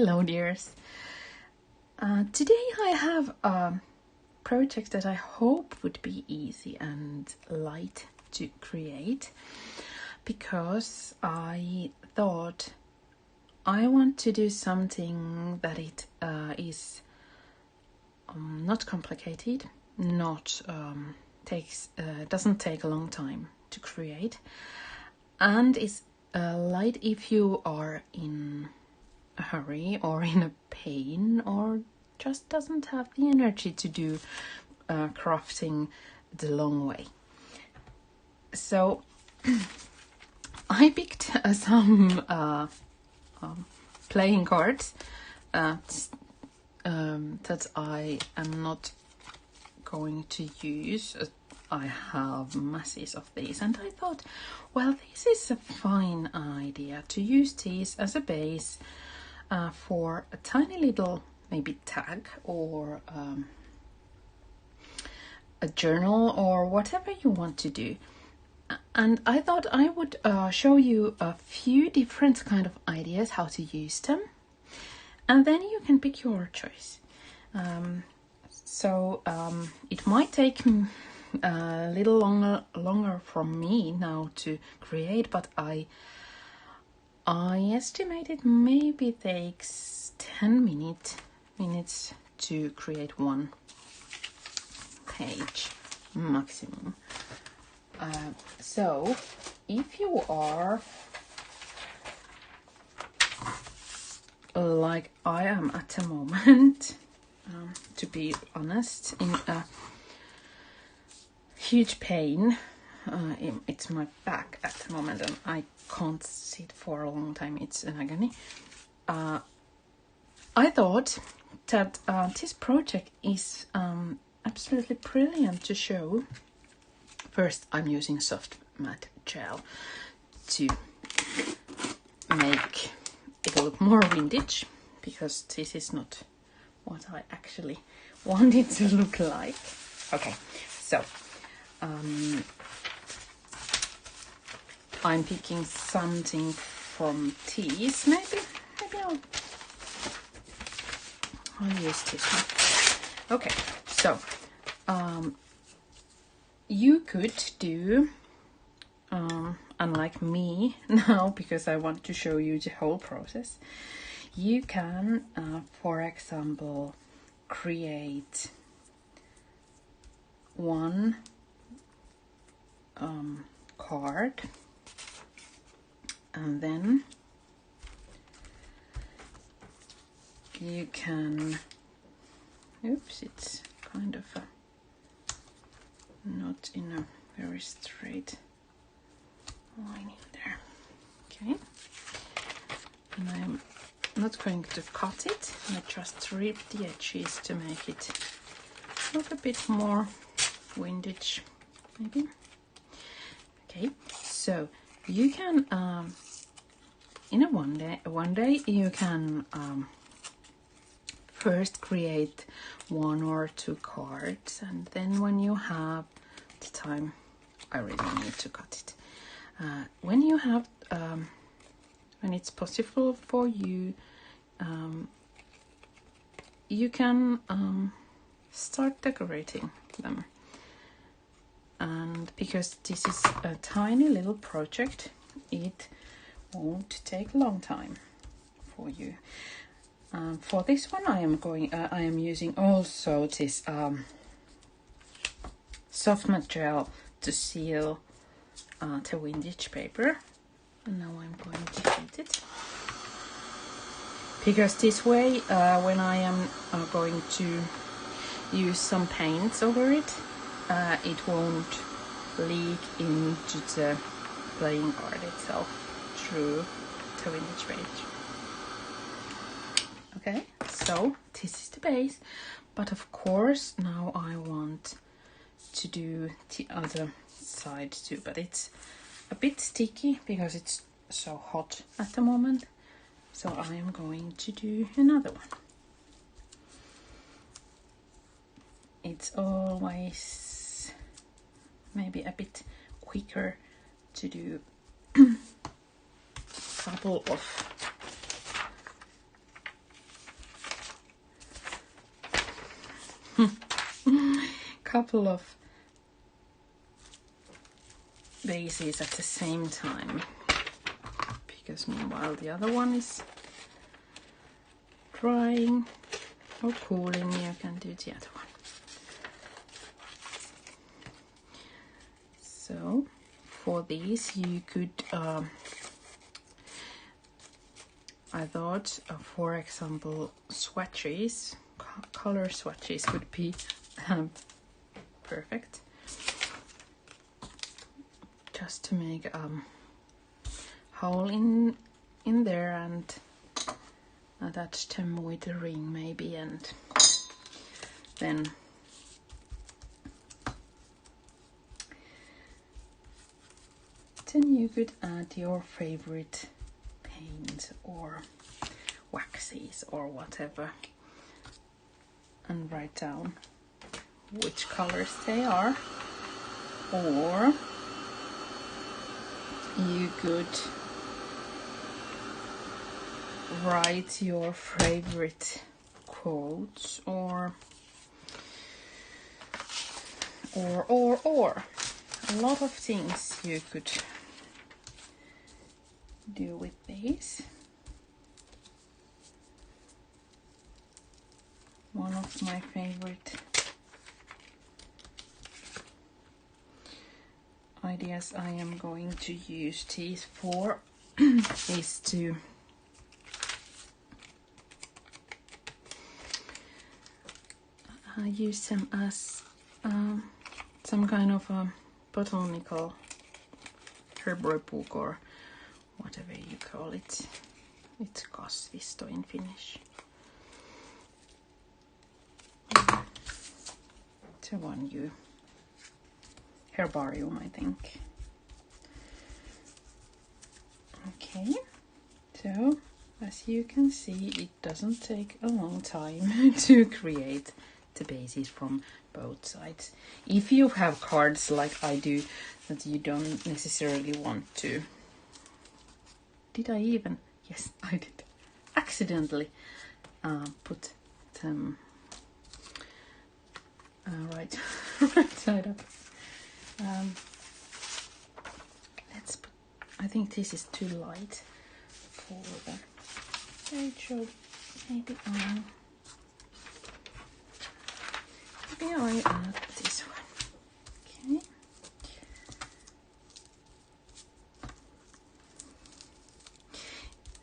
Hello dears. Today I have a project that I hope would be easy and light to create, because I thought I want to do something that it is not complicated, not doesn't take a long time to create, and is light if you are in a hurry or in a pain or just doesn't have the energy to do crafting the long way. So I picked some playing cards that I am not going to use. I have masses of these, and I thought, well, this is a fine idea to use these as a base for a tiny little maybe tag or a journal or whatever you want to do. And I thought I would show you a few different kind of ideas how to use them, and then you can pick your choice. So it might take a little longer from me now to create, but I estimate it maybe takes 10 minutes to create one page maximum. So if you are like I am at the moment, to be honest, in a huge pain, it's my back at the moment and I can't sit for a long time, it's an agony. I thought that this project is absolutely brilliant to show. First, I'm using soft matte gel to make it look more vintage, because this is not what I actually want it to look like. Okay, so I'm picking something from these. Maybe I'll use this one. Okay, so you could do, unlike me now, because I want to show you the whole process, you can, for example, create one card, and then you can, oops, it's kind of not in a very straight line in there. Okay, and I'm not going to cut it, I just rip the edges to make it look a bit more vintage, maybe. Okay, so you can in a one day you can first create one or two cards, and then when you have the time, I really need to cut it. When you have when it's possible for you, you can start decorating them. And because this is a tiny little project, it won't take a long time for you. For this one, I am using also this soft matte gel to seal the vintage paper. And now I'm going to heat it, because this way, when I am going to use some paints over it, it won't leak into the playing card itself through the vintage page. Okay, so this is the base, but of course now I want to do the other side too, but it's a bit sticky because it's so hot at the moment, so I am going to do another one. It's always maybe a bit quicker to do a couple of couple of bases at the same time, because meanwhile the other one is drying or cooling, you can do the other one. So for these you could I thought for example swatches, color swatches would be perfect, just to make a hole in there and attach them with a ring maybe, and then you could add your favorite paint or waxes or whatever and write down which colors they are, or you could write your favorite quotes or a lot of things you could do with these. One of my favorite ideas I am going to use these for is to use them as some kind of a botanical herbbruksbook or whatever you call it. It's kasvisto in Finnish. The one you herbarium, I think. Okay, so as you can see, it doesn't take a long time to create the bases from both sides. If you have cards like I do that you don't necessarily want to. Did I even? Yes, I did. Accidentally put them right side up. Let's put, I think this is too light for the page, so maybe I add this one. Okay.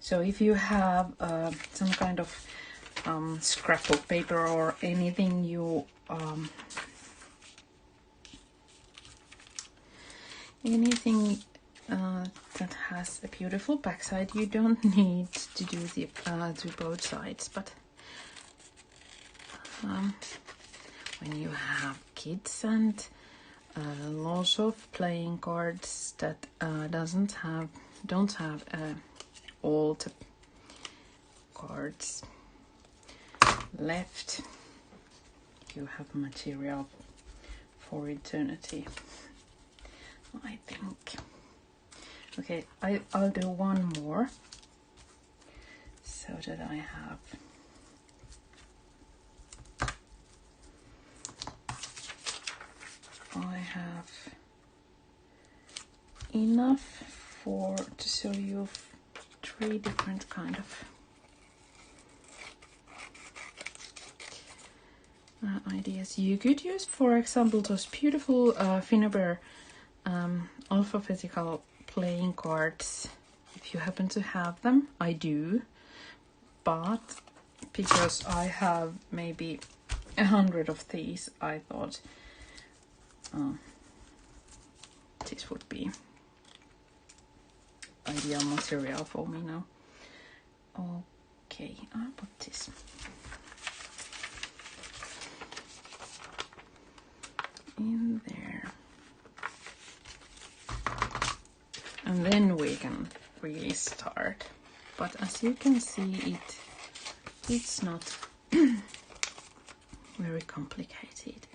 So if you have some kind of scrapbook paper or anything you that has a beautiful backside, you don't need to do the to both sides, but when you have kids and lots of playing cards that don't have all the cards left, you have material for eternity, I think. Okay, I'll do one more so that I have enough to show you 3 different kind of ideas. You could use, for example, those beautiful Finnabair alphabetical playing cards if you happen to have them. I do, but because I have maybe 100 of these, I thought this would be ideal material for me now. Okay, I'll put this in there, and then we can really start. But as you can see, it's not very complicated.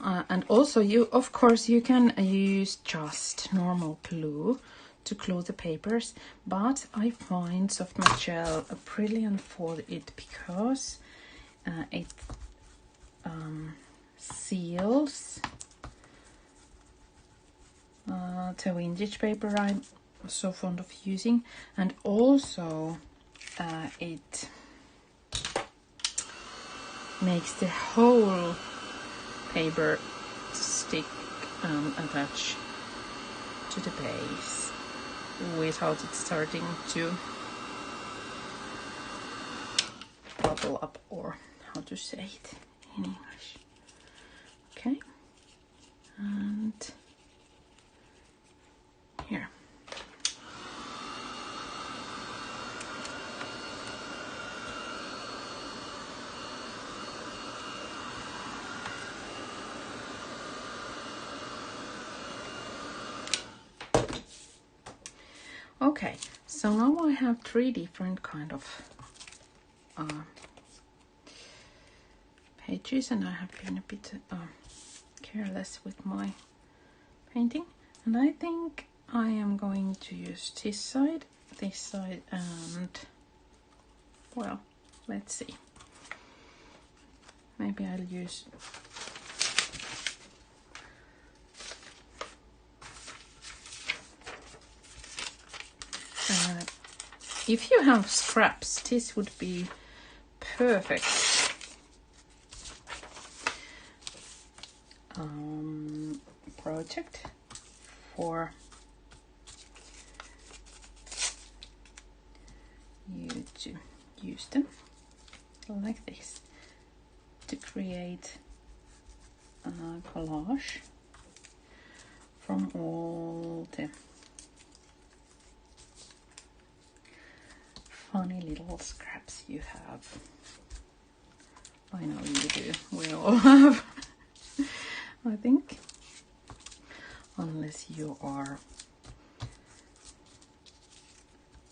And also, of course you can use just normal glue to glue the papers, but I find soft gel brilliant for it because seals, the vintage paper I'm so fond of using, and also it makes the whole paper stick and attach to the base without it starting to bubble up, or how to say it in English. Okay, and here. Okay, so now I have 3 different kind of pages, and I have been a bit careless with my painting, and I think I am going to use this side, and well, let's see. Maybe I'll use if you have scraps, this would be perfect project for you to use them like this to create a collage from all the funny little scraps you have. I know you do, we all have. I think, unless you are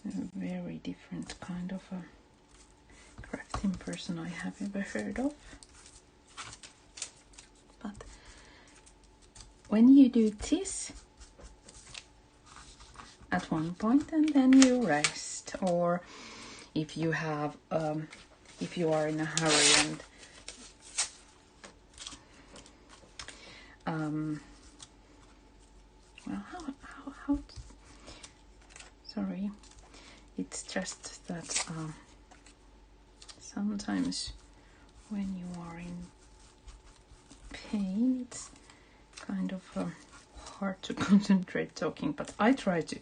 a very different kind of a crafting person I have ever heard of. But when you do this at one point and then you rest, or if you have if you are in a hurry and well, how sorry, it's just that sometimes when you are in pain, it's kind of hard to concentrate talking, but I try to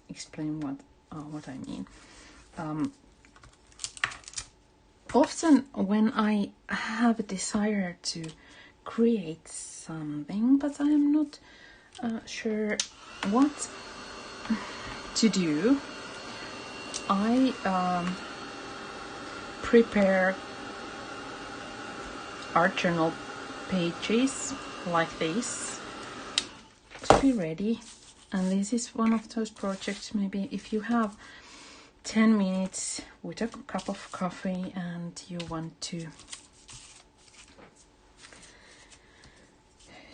explain what I mean. Often when I have a desire to create something, but I am not sure what to do, I prepare art journal pages like this to be ready. And this is one of those projects, maybe if you have 10 minutes with a cup of coffee and you want to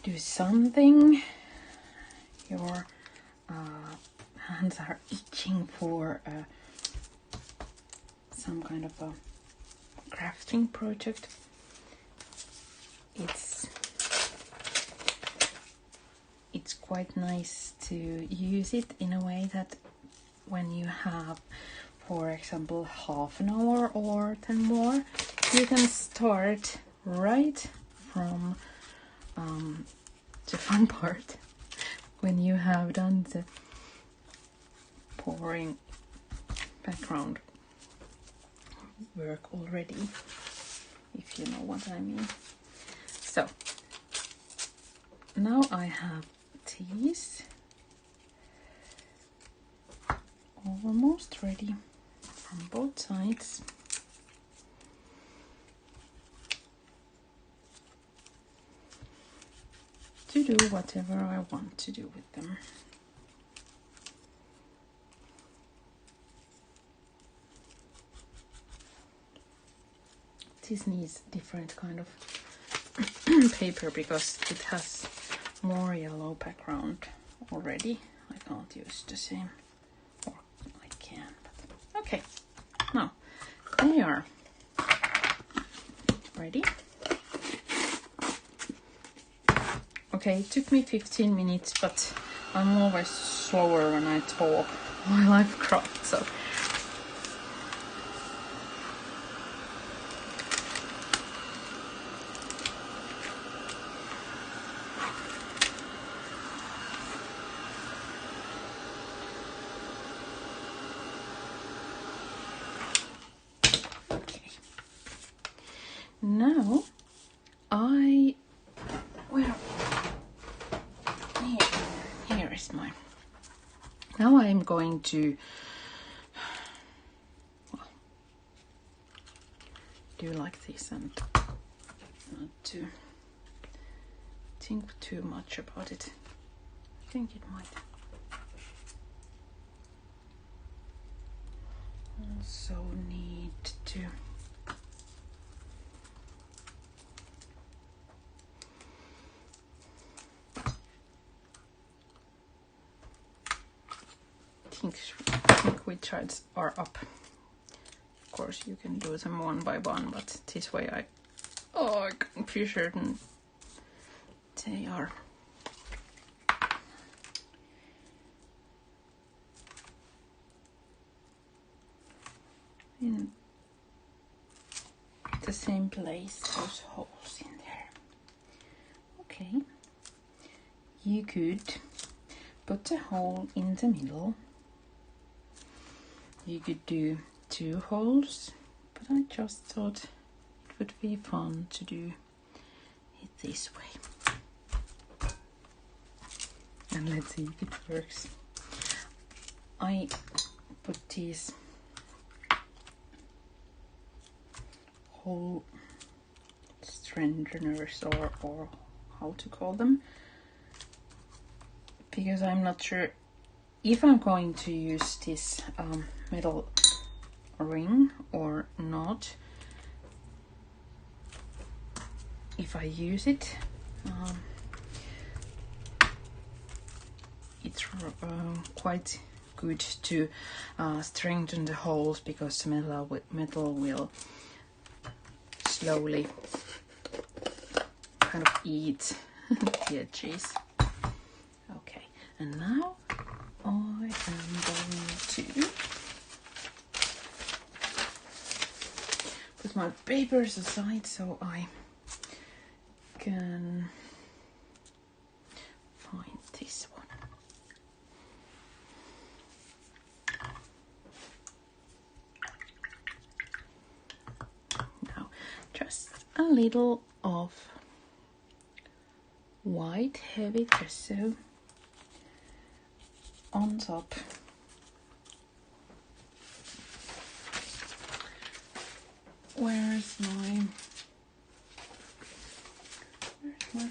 do something, your hands are itching for some kind of a crafting project. It's quite nice to use it in a way that when you have, for example, half an hour or 10 more, you can start right from the fun part when you have done the pouring background work already, if you know what I mean. So now I have these almost ready from both sides. To do whatever I want to do with them. This needs different kind of paper because it has more yellow background already. I can't use the same, or I can, but okay. Now they are ready. Okay, it took me 15 minutes, but I'm always slower when I talk while I've craft, so. Okay. Now here is mine. Now I'm going to do like this and not to think too much about it. I think it might also need to think which sides are up. Of course you can do them one by one, but this way I can be certain they are in the same place, those holes in there. Okay, you could put a hole in the middle. You could do 2 holes, but I just thought it would be fun to do it this way. And let's see if it works. I put these hole strengtheners or how to call them, because I'm not sure if I'm going to use this metal ring or not. If I use it, it's quite good to strengthen the holes, because the metal will slowly kind of eat the edges. Okay, and now I am going to put my papers aside so I can find this one. Now, just a little of white heavy gesso on top. Where's my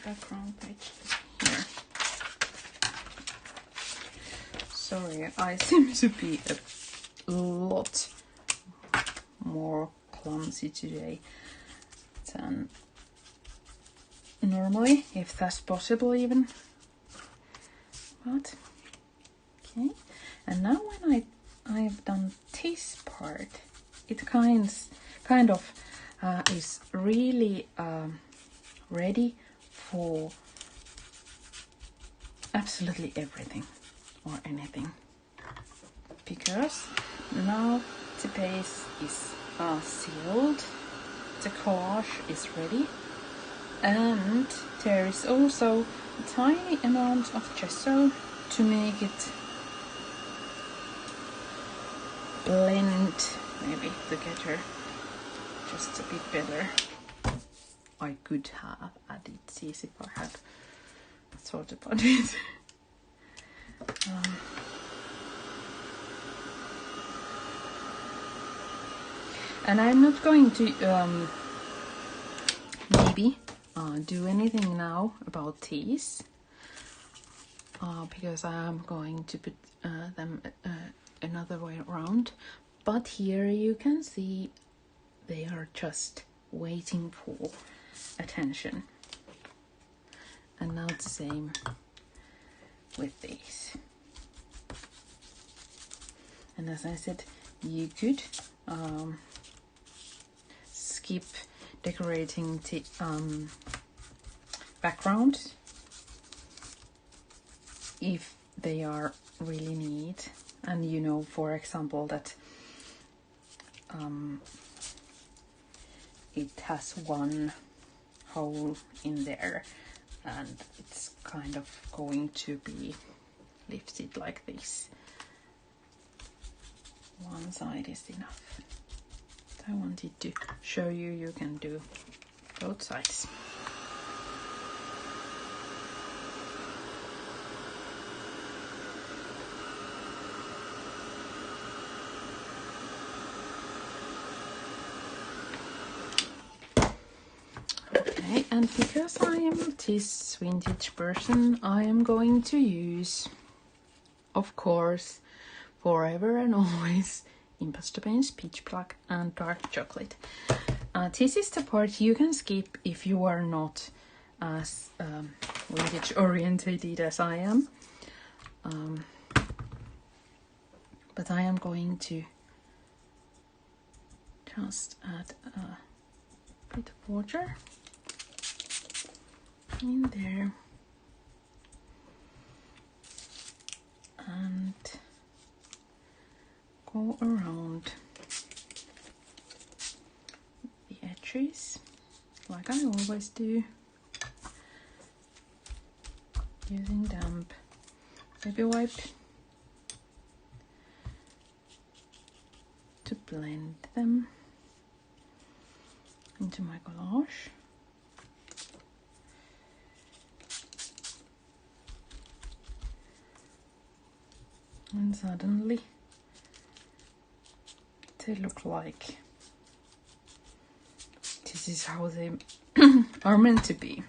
background page? Here. Sorry, I seem to be a lot more clumsy today than normally, if that's possible even. But okay, and now when I've done this part, it kind of is really ready for absolutely everything or anything, because now the base is sealed, the collage is ready, and there is also a tiny amount of gesso to make it blend maybe together just a bit better. I could have added these if I had thought about it. And I'm not going to maybe do anything now about these, because I am going to put them another way around. But here you can see they are just waiting for attention. And now the same with these. And as I said, you could skip decorating the background if they are really neat, and you know, for example, that it has one hole in there and it's kind of going to be lifted like this. One side is enough. I wanted to show you, you can do both sides. Okay, and because I am this vintage person, I am going to use, of course, forever and always, Imposter Paints, Peach Black and Dark Chocolate. This is the part you can skip if you are not as vintage orientated as I am. But I am going to just add a bit of water in there and go around the edges like I always do, using damp baby wipe to blend them into my collage. And suddenly they look like this is how they are meant to be.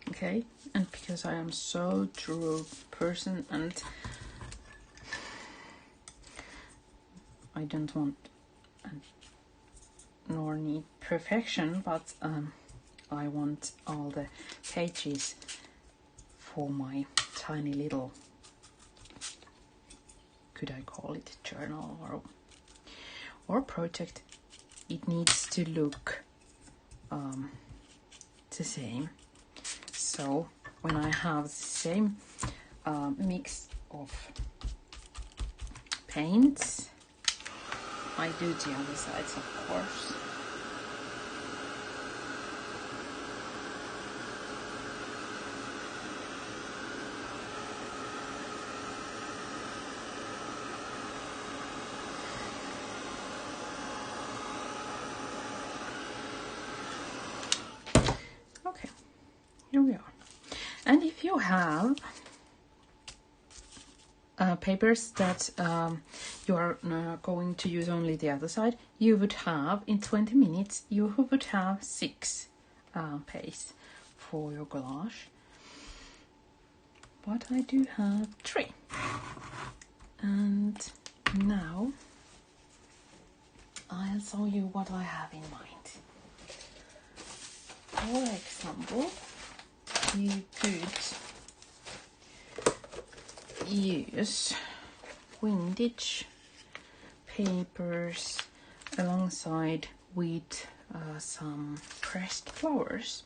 Okay, and because I am so true person and I don't want nor need perfection, but I want all the pages for my tiny little, could I call it journal or project, it needs to look the same. So when I have the same mix of paints, I do the other sides, of course. Okay, here we are. And if you have papers that you are going to use only the other side, you would have, in 20 minutes, you would have 6 pages for your collage. But I do have 3. And now I'll show you what I have in mind. For example, you could use vintage papers alongside with some pressed flowers.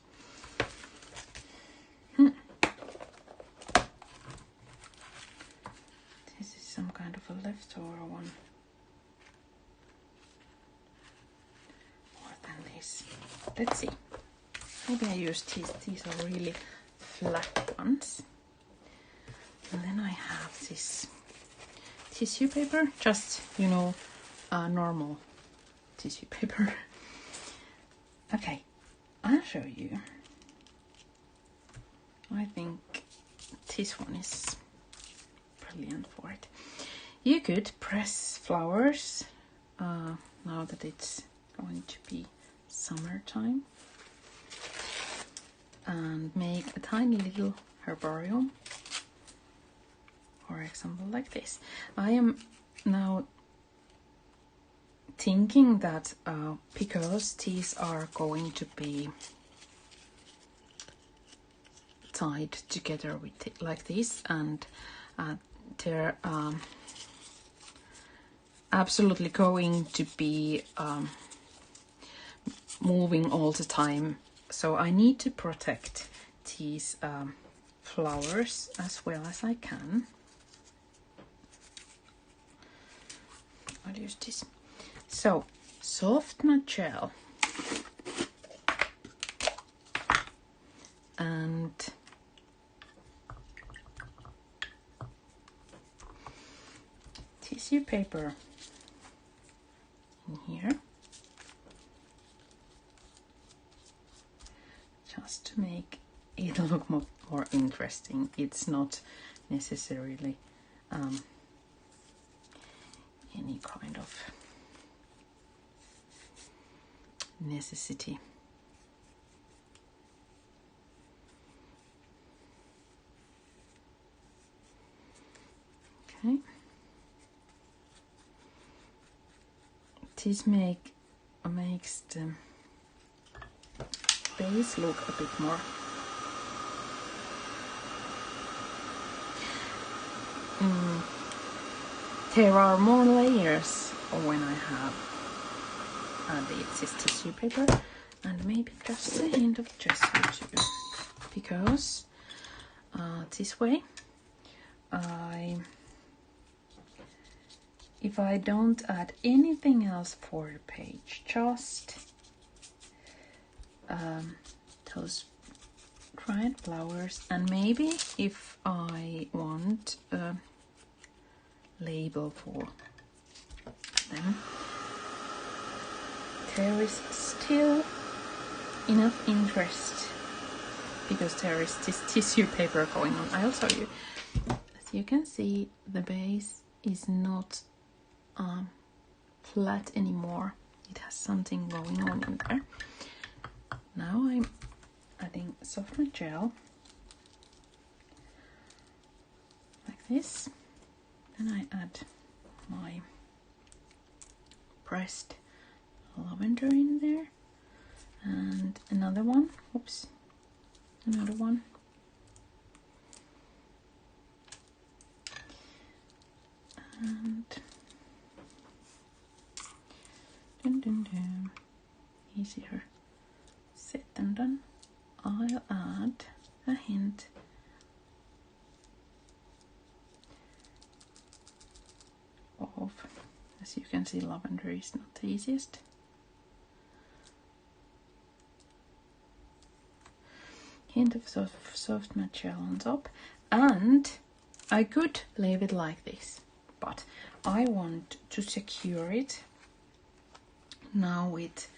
This is some kind of a leftover one. More than this. Let's see. Maybe I use these. These are really flat ones. And then I have this tissue paper, just, you know, normal tissue paper. Okay, I'll show you. I think this one is brilliant for it. You could press flowers now that it's going to be summertime and make a tiny little herbarium or example, like this. I am now thinking that because these are going to be tied together with it like this, and they're absolutely going to be moving all the time, so I need to protect these flowers as well as I can. I'll use this. So, soft matte gel and tissue paper in here, just to make it look more interesting. It's not necessarily any kind of necessity. Okay. This makes the base look a bit more there are more layers when I have added this tissue paper, and maybe just a hint of gesso too, because this way if I don't add anything else for the page, just those dried flowers, and maybe if I want a label for them, there is still enough interest because there is this tissue paper going on. I'll show you. As you can see, the base is not flat anymore. It has something going on in there. Now I'm adding soft matte gel like this. Then I add my pressed lavender in there, and another one. Oops, another one. And easier said than done. I'll add a hint of, as you can see, lavender is not the easiest. Hint of soft matte gel on top, and I could leave it like this, but I want to secure it now with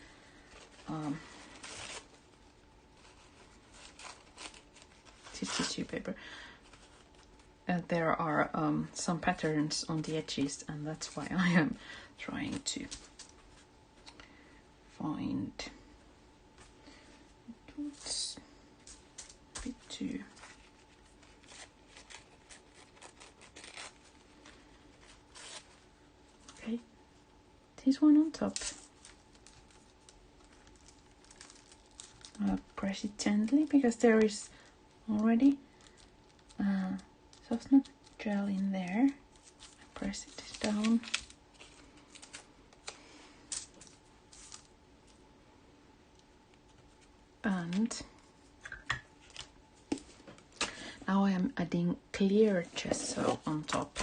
this tissue paper. There are some patterns on the edges, and that's why I am trying to find it's a bit too okay. This one on top. I'll press it gently because there is already soft matte gel in there. I press it down. And now I am adding clear gesso on top.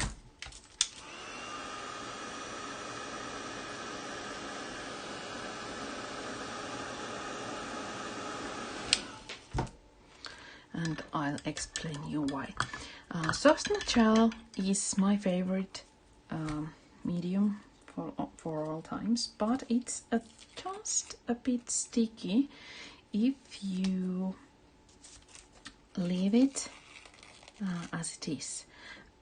And I'll explain you why. Soft matte gel is my favorite medium for all times, but it's just a bit sticky if you leave it as it is,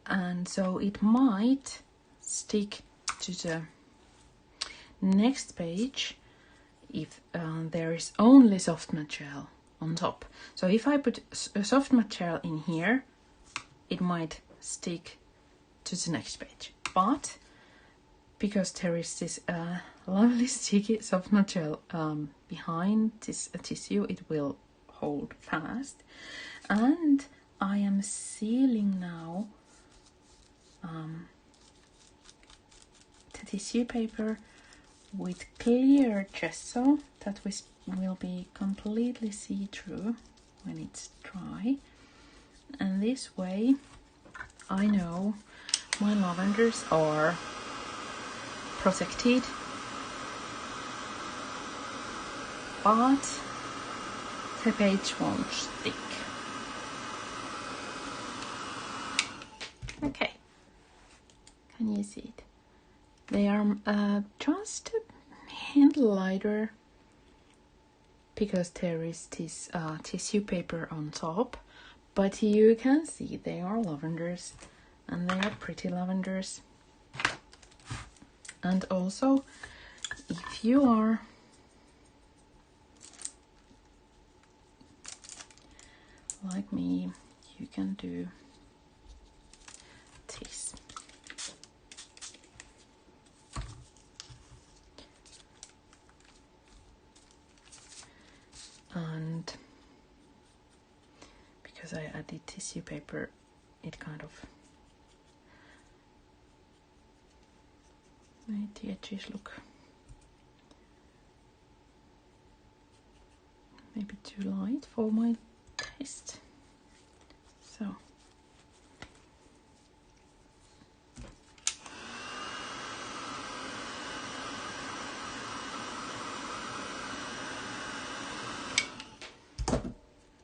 and so it might stick to the next page if there is only soft matte gel on top. So if I put a soft matte gel in here, it might stick to the next page. But because there is this lovely sticky soft gel behind this tissue, it will hold fast. And I am sealing now the tissue paper with clear gesso that will be completely see-through when it's dry. And this way I know my lavenders are protected, but the page won't stick. Okay, can you see it? They are just a hint lighter because there is this tissue paper on top, but you can see they are lavenders, and they are pretty lavenders. And also, if you are like me, you can do this. And because I added tissue paper, it kind of made the edges look maybe too light for my taste. So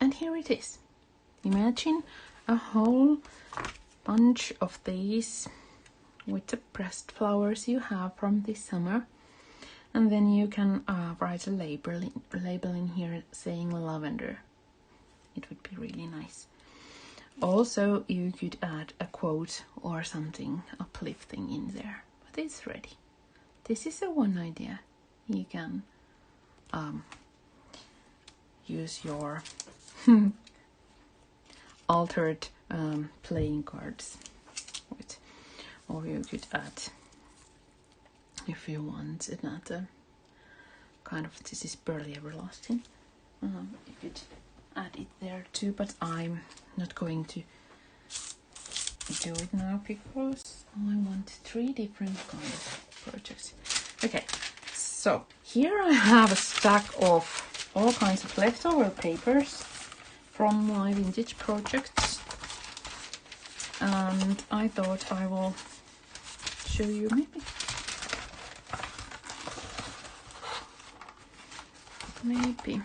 and here it is. Imagine a whole bunch of these with the pressed flowers you have from this summer, and then you can write a label in here saying lavender. It would be really nice. Also, you could add a quote or something uplifting in there, but it's ready. This is the one idea. You can use your altered playing cards with, or you could add, if you want another kind of, this is Burly Everlasting, you could add it there too, but I'm not going to do it now because I want 3 different kind of projects. Okay, so here I have a stack of all kinds of leftover papers from my vintage projects, and I thought I will show you maybe,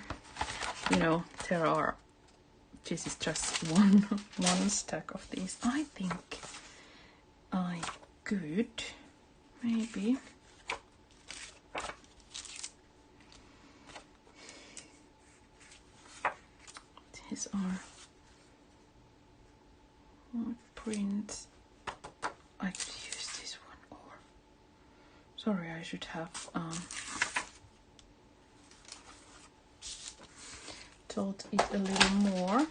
you know, there are, this is just one stack of these. I think I could maybe these are prints. I could use this one, or sorry, I should have thought it a little more.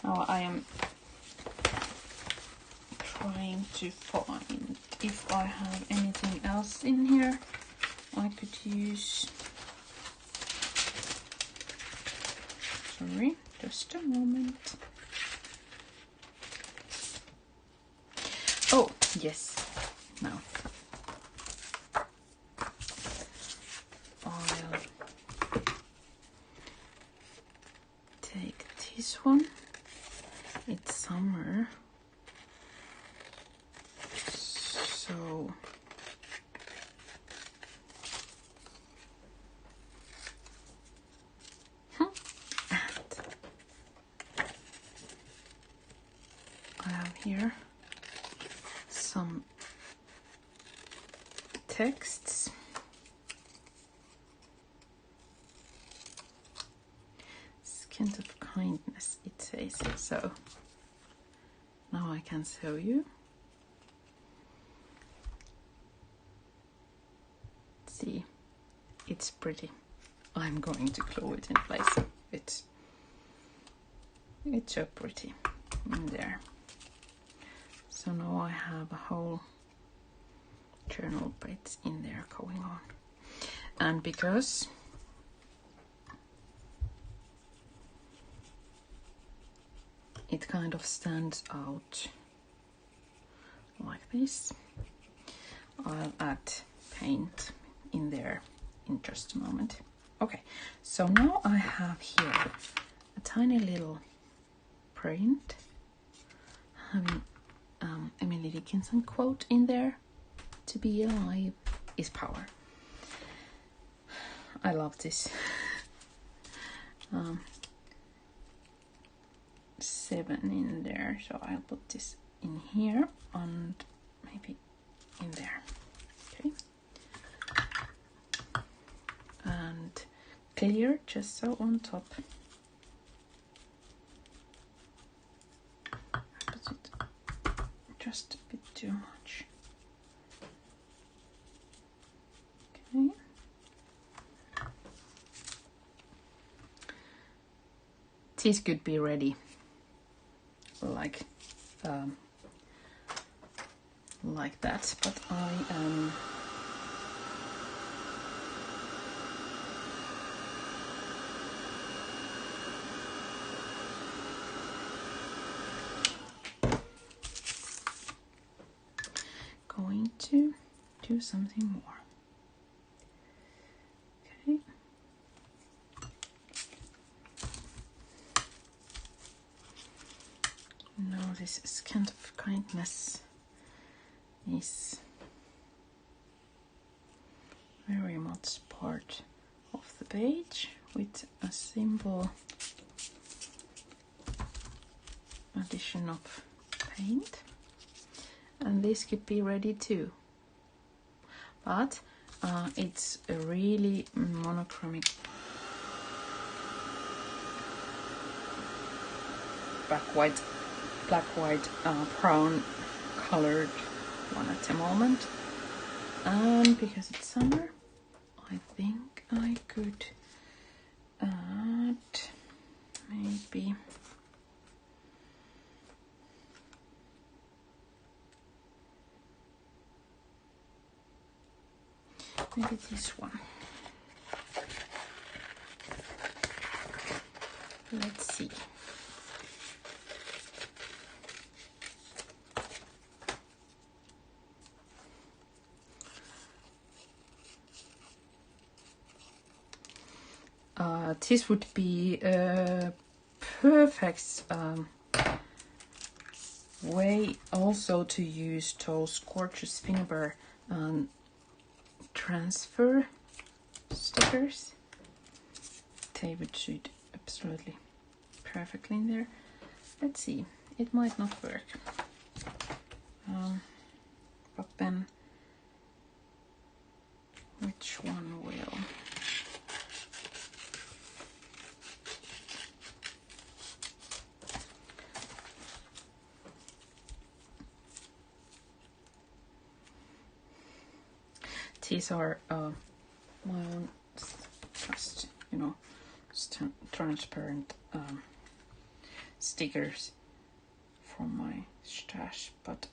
Now I am trying to find if I have anything else in here I could use. Sorry, just a moment. Oh, yes. Now I'll take this one. It's summer, so I have here some texts. Kind of kindness, it says. So now I can show you. See, it's pretty. I'm going to glue it in place. It's so pretty in there. have a whole journal bit in there going on. And because it kind of stands out like this, I'll add paint in there in just a moment. Okay, so now I have here a tiny little print having Emily Dickinson quote in there: "To be alive is power." I love this. 7 in there, so I'll put this in here and maybe in there. Okay, and clear just so on top. Put it just a bit too much. Okay. This could be ready like that, but I am going to do something more. Okay. Now this Scent of Kindness is very much part of the page with a simple addition of paint, and this could be ready too, but it's a really monochromatic black, white, brown colored one at the moment, and because it's summer, I think I could add maybe this one. Let's see. This would be a perfect way also to use those gorgeous Finnabair transfer stickers. They would suit absolutely perfectly in there. Let's see, it might not work, but then which one will? These are my own, just, you know, transparent stickers from my stash, but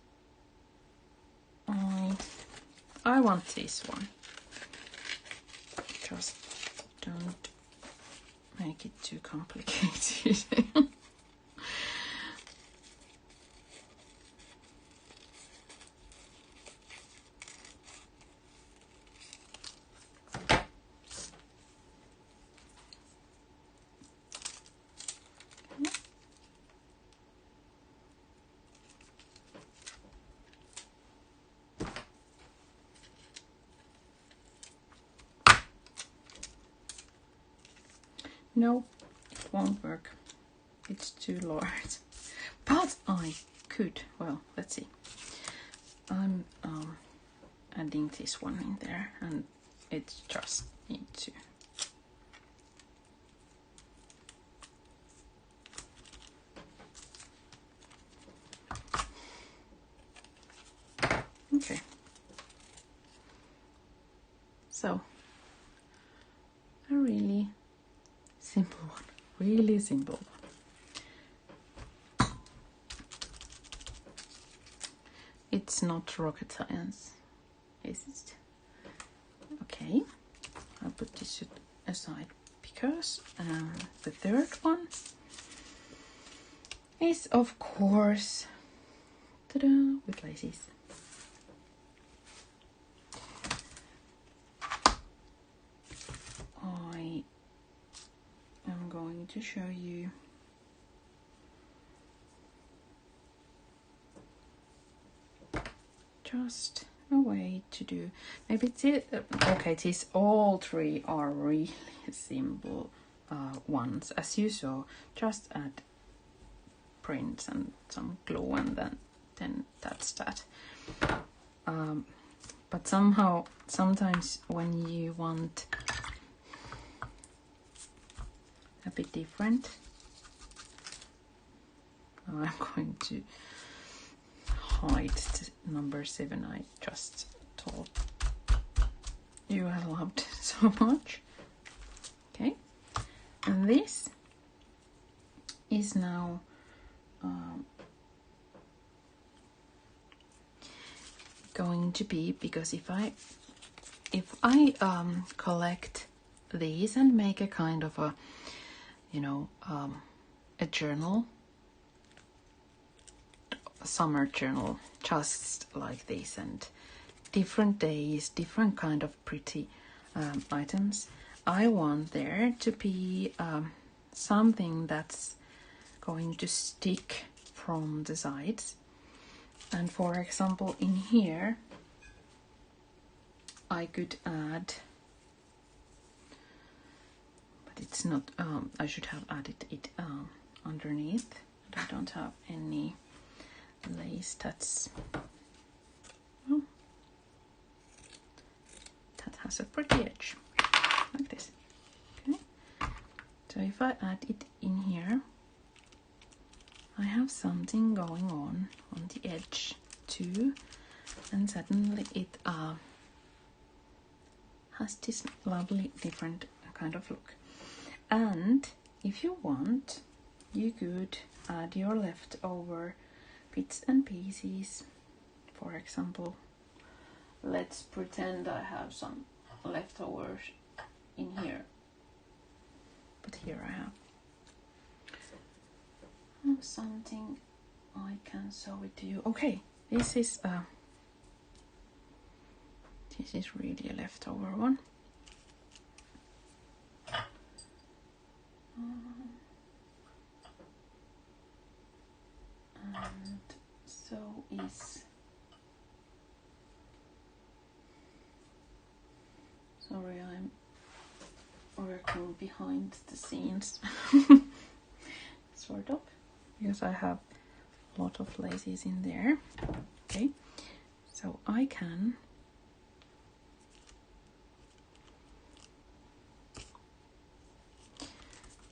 I want this one. Just don't make it too complicated. No, it won't work. It's too large. But I could. Well, let's see. I'm adding this one in there, and it just needs to. Okay. So a really simple one. Really simple one. It's not rocket science, is it? Okay, I'll put this aside because the third one is, of course, ta-da, with laces. I am going to show you just a way to do. Maybe okay, these all three are really simple ones. As you saw, just add prints and some glue, and then that's that. But sometimes when you want a bit different, I'm going to hide the number 7. I just told you I loved it so much. Okay, and this is now going to be, because if I collect these and make a kind of a, you know, a journal, a summer journal, just like this, and different days, different kind of pretty items, I want there to be something that's going to stick from the sides. And for example, in here I could add, but it's not, I should have added it underneath. I don't have any lace that's, well, that has a pretty edge, like this. Okay, so if I add it in here, I have something going on the edge too, and suddenly it has this lovely different kind of look. And if you want, you could add your leftover bits and pieces. For example, let's pretend I have some leftovers in here, but here I have something I can show it to you. Okay, this is really a leftover one. And so is, sorry, I'm working behind the scenes sort of, because I have a lot of laces in there. Okay, so I can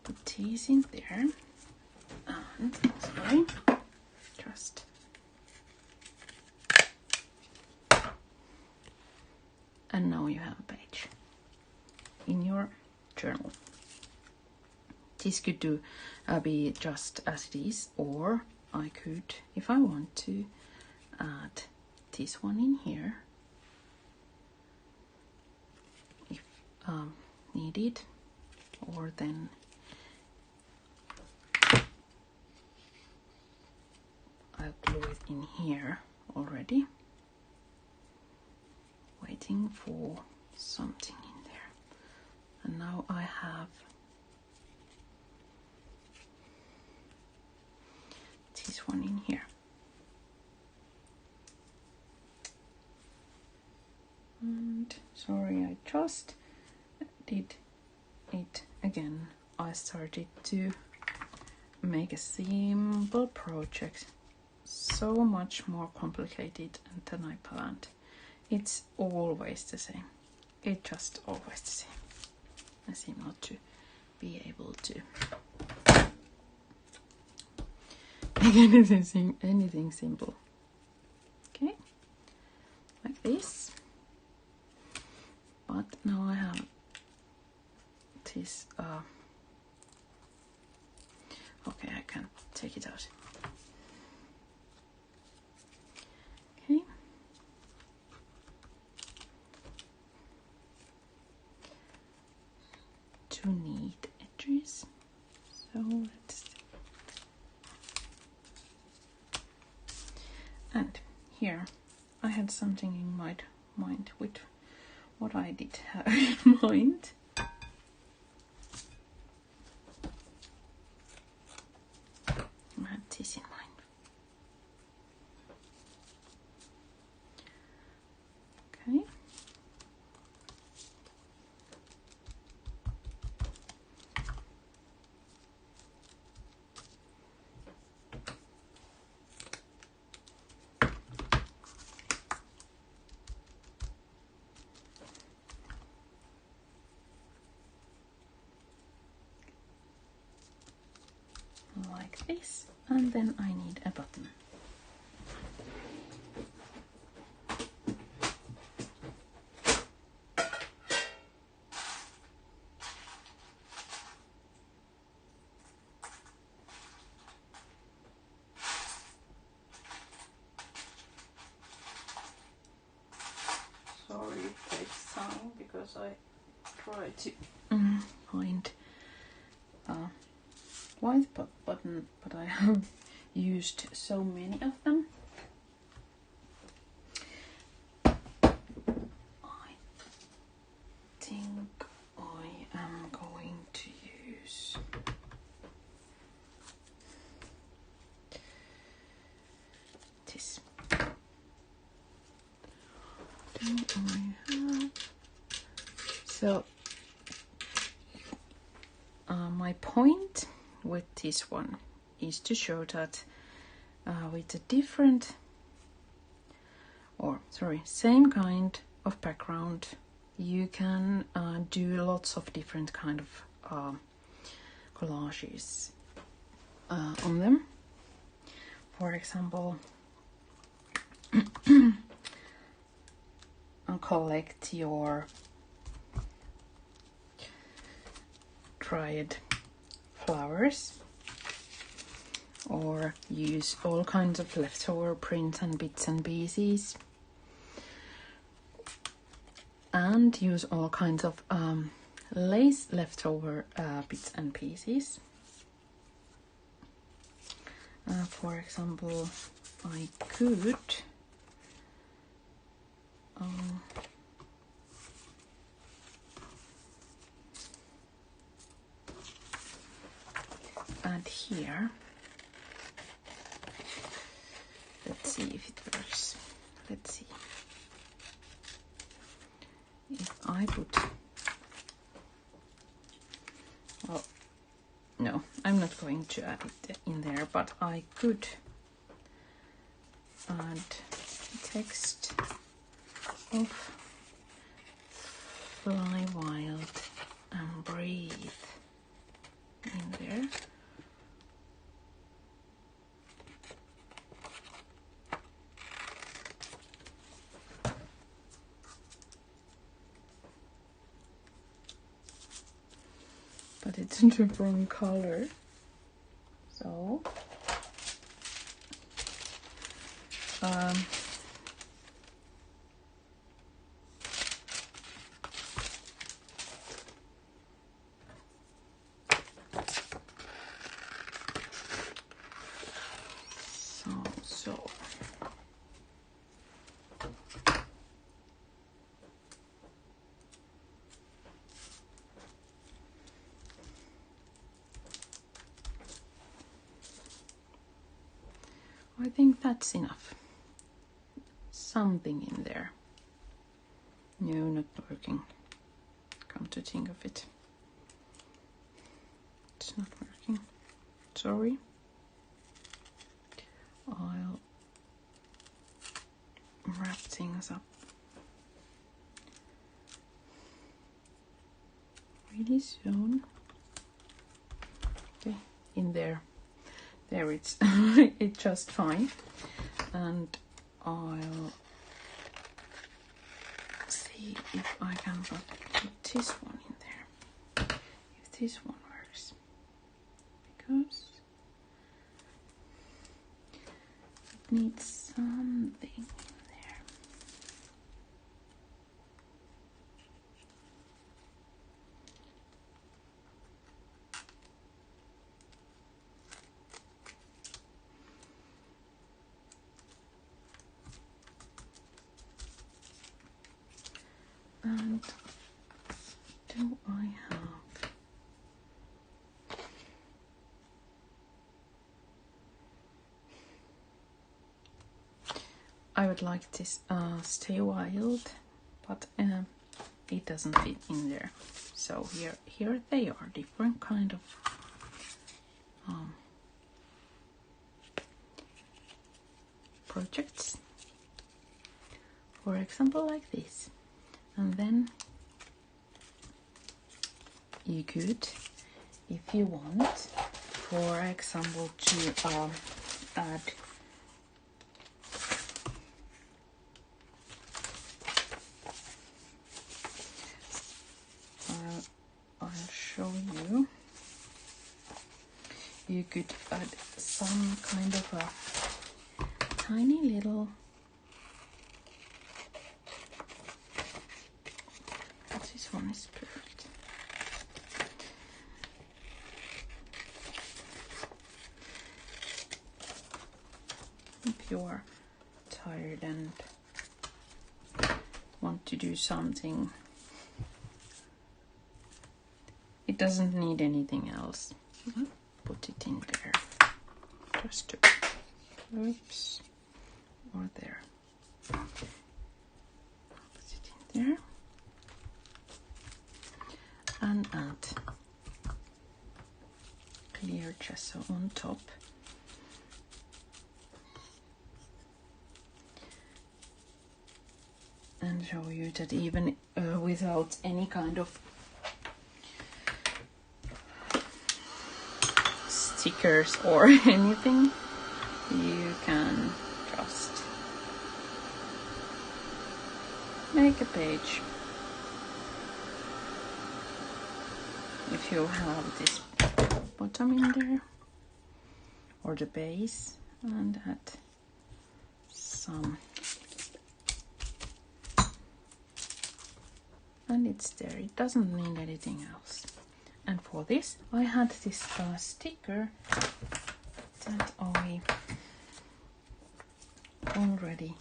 put these in there, and sorry, just and now you have a page in your journal. This could be just as it is, or I could, if I want to, add this one in here if needed, or then I'll glue it in here already, waiting for something in there. And now I have this one in here. And sorry, I just did it again. I started to make a simple project so much more complicated than I planned. It's always the same. It's just always the same. I seem not to be able to make anything simple. Okay, like this. But now I have this. Okay, I can take it out. Okay, need edges. So let's. And here I had something in my mind with what I did have in mind. I had this in mind. Okay. Like this, and then I need a button. Sorry, it takes time because I try to find a white button, but I have used so many of them. I think I am going to use this. Do I have? So my point with this one is to show that with a different, same kind of background, you can do lots of different kind of collages on them. For example, collect your dried flowers, or use all kinds of leftover prints and bits and pieces, and use all kinds of lace leftover bits and pieces. For example, I could add here. Let's see if it works. Let's see. If I put, well, no, I'm not going to add it in there, but I could add text of fly wild and breathe in there. But it's in the wrong color, so I think that's enough. Something in there. No, not working. Come to think of it. It's not working. Sorry. I'll wrap things up really soon. Okay, in there. There it's it's just fine. And I'll see if I can put this one in there. If this one works. Because it needs something in there. I would like this stay wild, but it doesn't fit in there. So here they are, different kind of projects. For example, like this. And then you could, if you want, for example, to add I'll show you. You could add some kind of a tiny little, this one is perfect. If you are tired and want to do something, it doesn't need anything else. Put it in there. Just to, oops, or there. Put it in there. And add clear gesso on top. And show you that even without any kind of stickers or anything, you can just make a page. If you have this bottom in there, or the base, and add some, and it's there, it doesn't need anything else. And for this I had this sticker that I already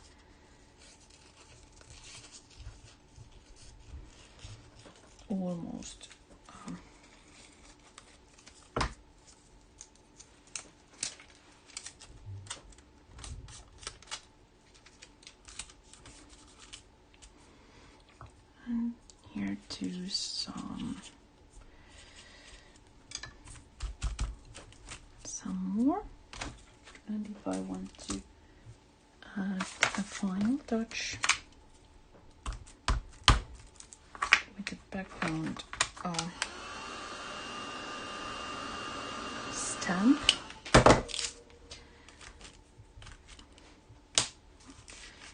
almost and here too some more. And if I want to add a final touch with the background stamp,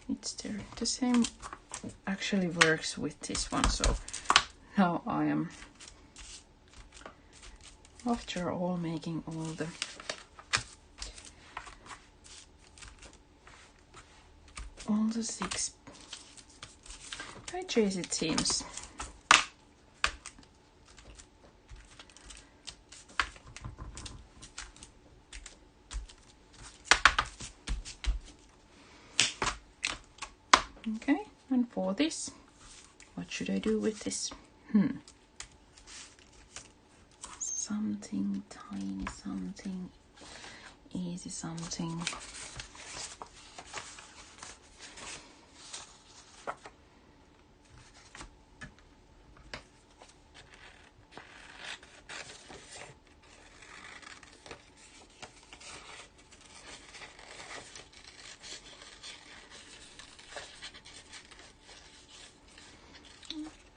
it's there. The same actually works with this one, so now I am, after all, making all the all the 6 pages, it seems. Okay, and for this, what should I do with this? Something tiny, something easy, something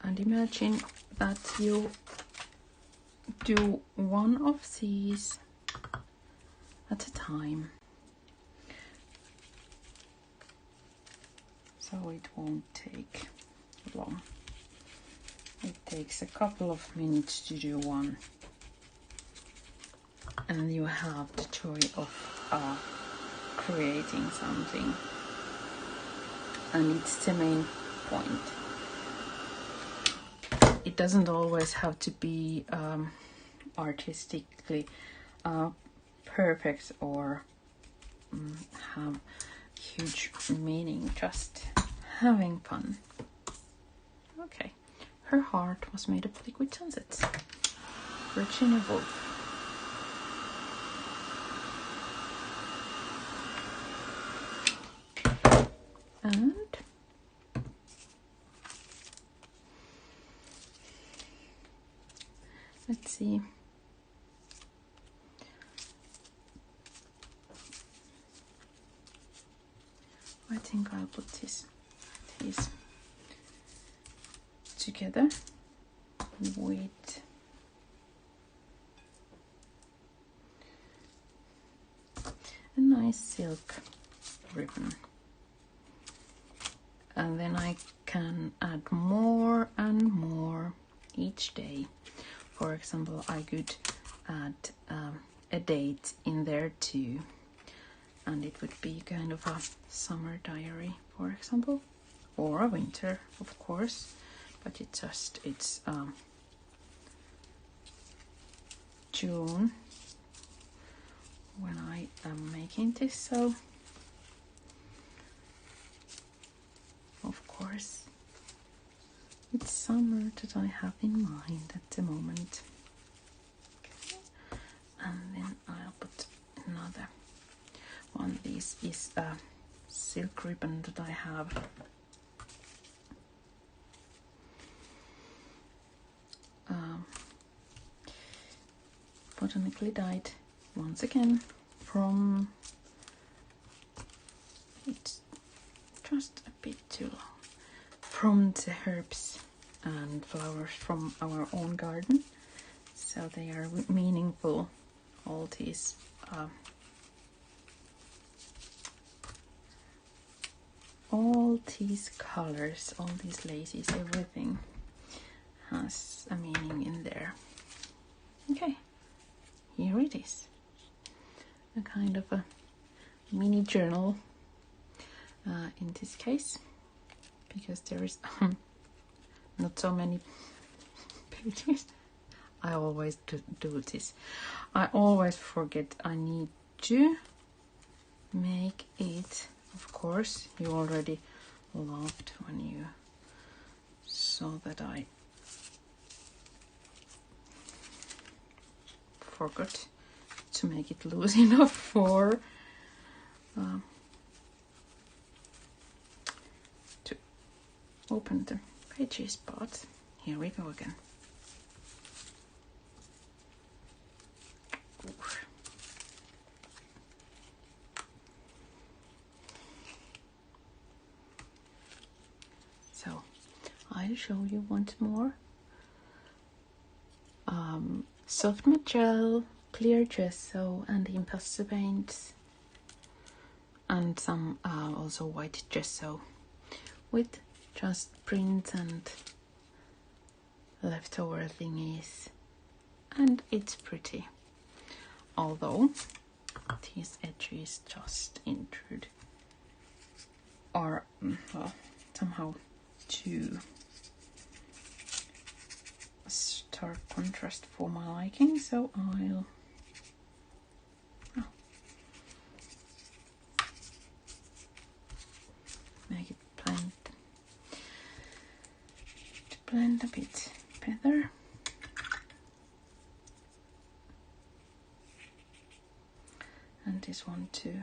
and imagine that you do one of these at a time, so it won't take long. It takes a couple of minutes to do one, and you have the joy of creating something, and it's the main point. It doesn't always have to be artistically perfect or have huge meaning, just having fun. Okay, her heart was made of liquid sunsets. Virginia Woolf. And let's see. I think I'll put these together with a nice silk ribbon. And then I can add more and more each day. For example, I could add a date in there too, and it would be kind of a summer diary, for example, or a winter, of course, but it's June when I am making this, so of course it's summer that I have in mind at the moment. Okay. And then I'll put another one. This is a silk ribbon that I have. Botanically dyed once again from, it's just a bit too long, from the herbs and flowers from our own garden. So they are meaningful, all these colors, all these laces, everything has a meaning in there. Okay, here it is. A kind of a mini journal in this case, because there is not so many pages. I always do this. I always forget I need to make it. Of course, you already laughed when you saw that I forgot to make it loose enough for to open the pages, but here we go again. Oof. So I'll show you once more. Soft matte gel, clear gesso, and impasto paints, and some also white gesso with just prints and leftover thingies, and it's pretty. Although these edges just intrude are somehow too stark contrast for my liking, so I'll make it blend a bit better. And this one too.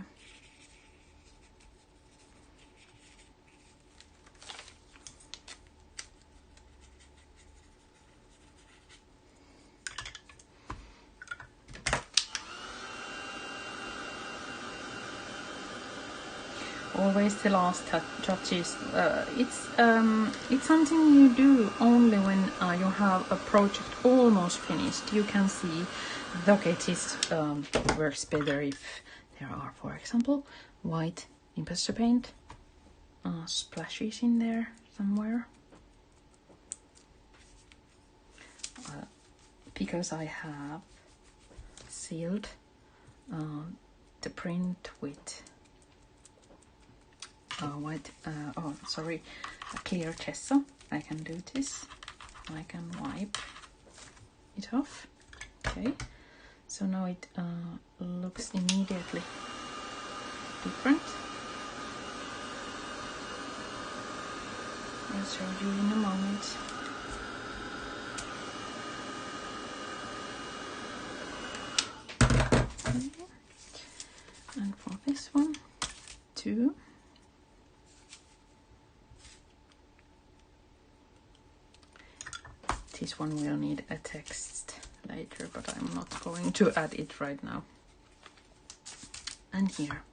Always the last touches. It's something you do only when you have a project almost finished. You can see, okay, this works better if there are, for example, white impasto paint splashes in there somewhere. Because I have sealed the print with clear gesso. I can do this. I can wipe it off. Okay, so now it looks immediately different. I'll show you in a moment. And for this one too, this one will need a text later, but I'm not going to add it right now. And here.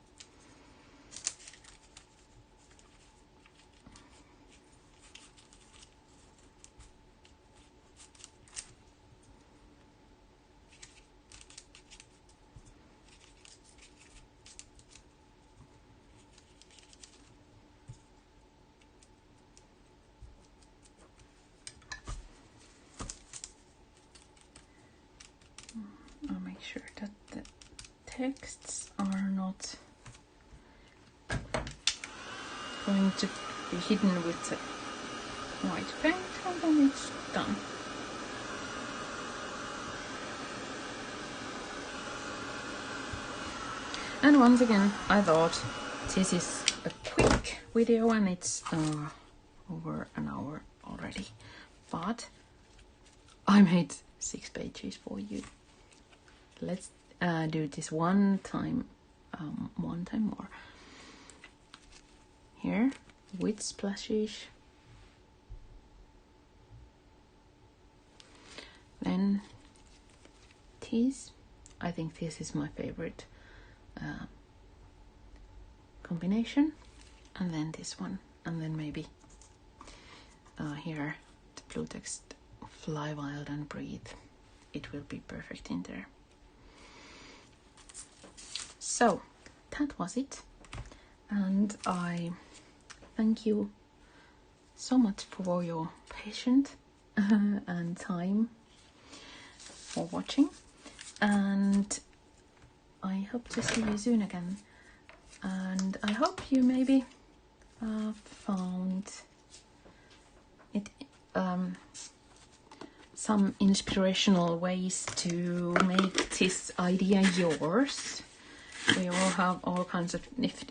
I'll make sure that the texts are not going to be hidden with the white paint, and then it's done. And once again, I thought this is a quick video and it's over an hour already, but I made 6 pages for you. Let's do this one time more. Here, with splashes. Then this. I think this is my favorite combination. And then this one. And then maybe here, the blue text, fly wild and breathe. It will be perfect in there. So, that was it. And I thank you so much for your patience and time for watching. And I hope to see you soon again. And I hope you maybe found it some inspirational ways to make this idea yours. We will have all kinds of,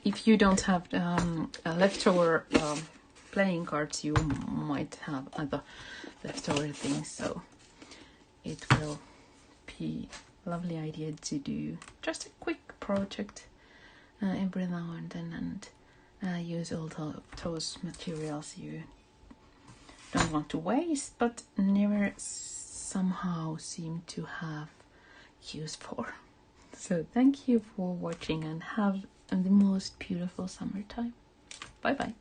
if you don't have leftover playing cards, you might have other leftover things, so it will be a lovely idea to do just a quick project every now and then, and use all those materials you don't want to waste but never somehow seem to have use for. So thank you for watching and have the most beautiful summertime. Bye bye.